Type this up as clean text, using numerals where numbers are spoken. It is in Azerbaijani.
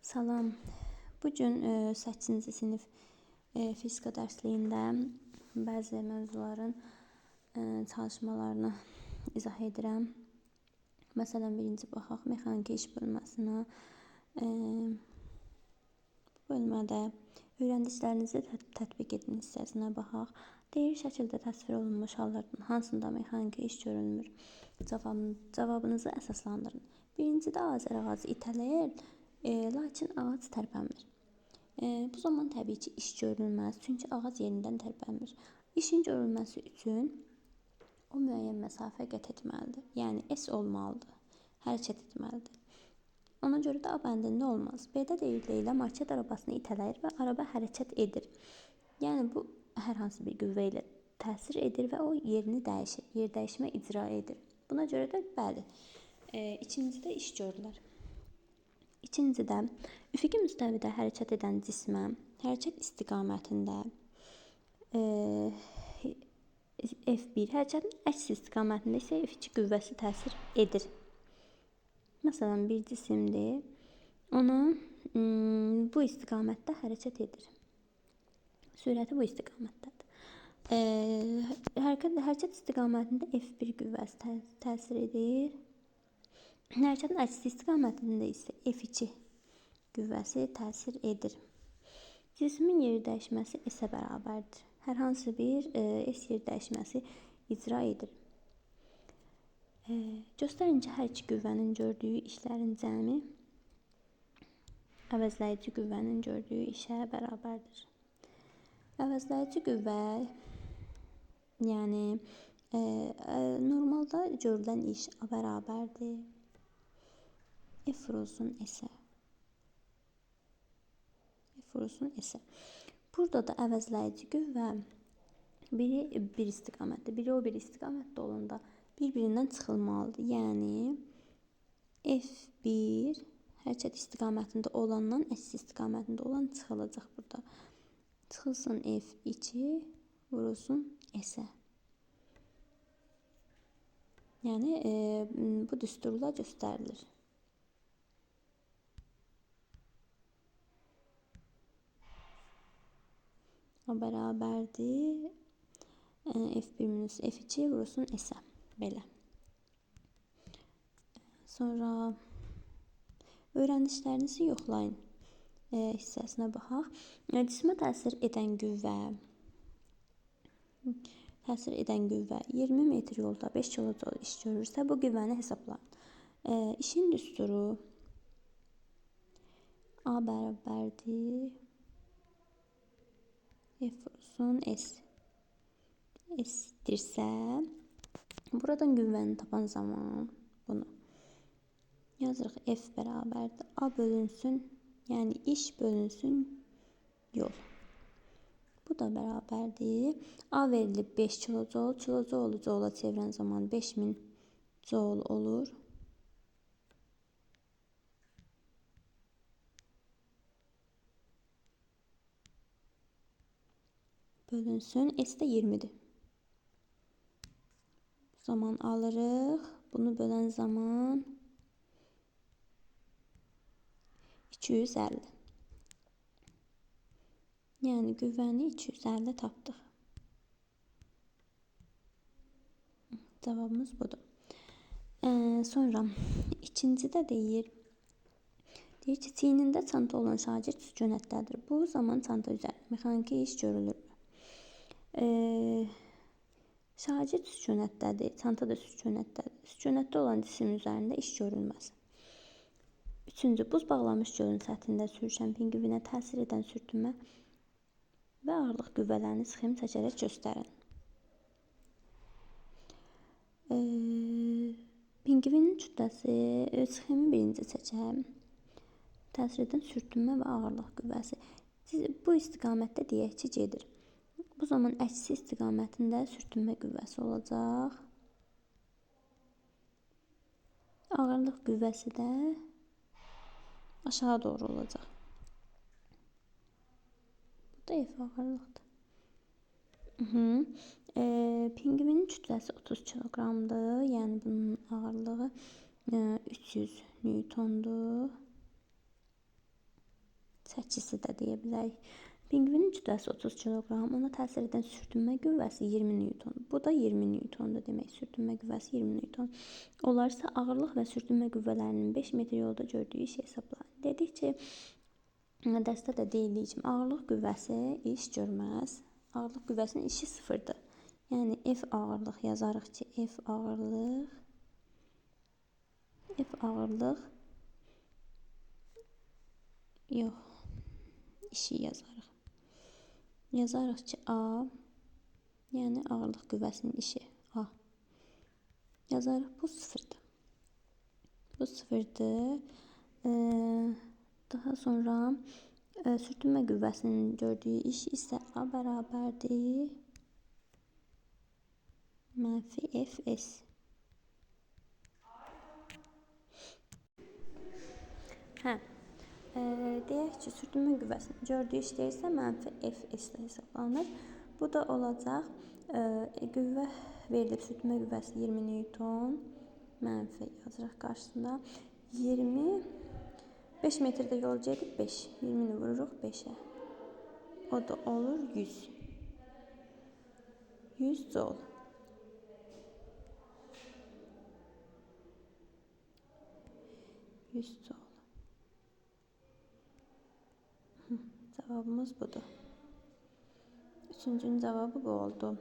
Salam. Bu gün 8-ci sinif fizika dərsliyində bəzi mövzuların çalışmalarını izah edirəm. Məsələn, birinci baxaq mexaniki iş bölməsinə. Bu bölmədə öyrəndiklərinizi tətbiq edin hissəsinə baxaq. Deyir, şəkildə təsvir olunmuş hallardan hansında mexaniki iş görülmür? Cavabınızı əsaslandırın. Birincidə Azər ağacı itələyir, lakin ağac tərpənmir. Bu zaman təbii ki, iş görülməz, çünki ağac yerindən tərpənmir. İşin görülməsi üçün o müəyyən məsafə qət etməlidir. Yəni, S olmalıdır, hərəkət etməlidir. Ona görə də A bəndində olmaz. B-də deyir, Leyla market arabasını itələyir və araba hərəkət edir. Yəni, bu hər hansı bir qüvvə ilə təsir edir və o yerini dəyişir, yer dəyişmə icra edir. Buna görə də bəli, ikincidə iş görürlər. İkincidə, üfüqi müstəvidə hərəkət edən cismə hərəkət istiqamətində F1, hərəkətin əks istiqamətində isə F2 qüvvəsi təsir edir. Məsələn, bir cisimdir, ona bu istiqamətdə hərəkət edir. Sürəti bu istiqamətdədir. Hərəkət istiqamətində F1 qüvvəsi təsir edir. Hərəkətin əks istiqamətində isə F2 qüvvəsi təsir edir. Cismin yeri dəyişməsi S-ə bərabərdir. Hər hansı bir S yer dəyişməsi icra edir. Göstərin ki, hər iki qüvvənin gördüyü işlərin cəmi əvəzləyici qüvvənin gördüyü işə bərabərdir. Əvəzləyici qüvvə, yəni normalda görülən iş A bərabərdir. F vurulsun S-ə. Burada da əvəzləyici qüvvə biri bir istiqamətdə, biri o bir istiqamətdə olanda bir-birindən çıxılmalıdır. Yəni, F1 hərəkət istiqamətində olandan əks istiqamətində olan çıxılacaq burada. Çıxılsın F2, vurulsun S-ə. Yəni, bu düsturla göstərilir. O bərabərdir. F1 minus F2 vurulsun S-ə. Belə. Sonra öyrəndiklərinizi yoxlayın hissəsinə baxaq. Cismə təsir edən qüvvə 20 metr yolda 5 kJ iş görürsə, bu qüvvəni hesablayın. İşin düsturu A bərabərdir. F vurulsun S. S-dirsə, buradan qüvvəni tapan zaman bunu yazırıq. F bərabərdir. A bölünsün, yəni iş bölünsün yol. Bu da bərabərdir. A verilib 5 kJ, kJ joula çevirən zaman 5000 joule olur. Bölünsün, S də 20-dir. Bu zaman alırıq, bunu bölən zaman 250. Yəni, qüvvəni 250 tapdıq. Cavabımız budur. Sonra, ikincidə deyir ki, çiynində çanta olan şagird sükunətdədir. Bu zaman çanta üzərində mexaniki iş görülür. Şagird sükunətdədir, çanta da sükunətdədir. Sükunətdə olan cisim üzərində iş görülməz. Üçüncü, buz bağlamış gölün səthində sürüşən pinqvinə təsir edən sürtünmə və ağırlıq qüvvələrini sxem çəkərək göstərin. Pinqvinin kütləsi, sxemi birinci çəkəm. Təsir edən sürtünmə və ağırlıq qüvvəsi. Bu istiqamətdə deyək ki, gedir. Bu zaman əksi istiqamətində sürtünmə qüvvəsi olacaq. Ağırlıq qüvvəsi də aşağı doğru olacaq. Bu da F ağırlıqdır. Pinqvinin kütləsi 30 kiloqramdır. Yəni, bunun ağırlığı 300 newtondur. çəkisi də deyə bilərik. Pinqvinin kütləsi 30 kiloqram, ona təsir edən sürtünmə qüvvəsi 20 Newton. Bu da 20 Newtondur demək. Sürtünmə qüvvəsi 20 Newton. Onlar isə ağırlıq və sürtünmə qüvvələrinin 5 metr yolda gördüyü işi hesablayın. Dedik ki, dərsdə də deyildiyi kimi ağırlıq qüvvəsi iş görməz. Ağırlıq qüvvəsinin işi sıfırdır. Yəni F ağırlıq yazarıq ki, F ağırlıq yox, işi yazarıq. Yazarıq ki, A, yəni ağırlıq qüvvəsinin işi A. Yazarıq, bu sıfırdır. Bu sıfırdır. Daha sonra sürtünmə qüvvəsinin gördüyü iş isə A bərabərdir mənfi Fs. Deyək ki, sürtünmə qüvvəsinin gördüyü iş deyilsə, mənfi Fs ilə hesablanır. Bu da olacaq, qüvvə verilib, sürtünmə qüvvəsi 20 Newton, mənfi yazırıq qarşısında. 20, 5 metrdə yol gedib 5, 20-ni vururuq 5-ə. O da olur 100. 100 joule. Cavabımız budur. Üçüncünün cavabı bu oldu.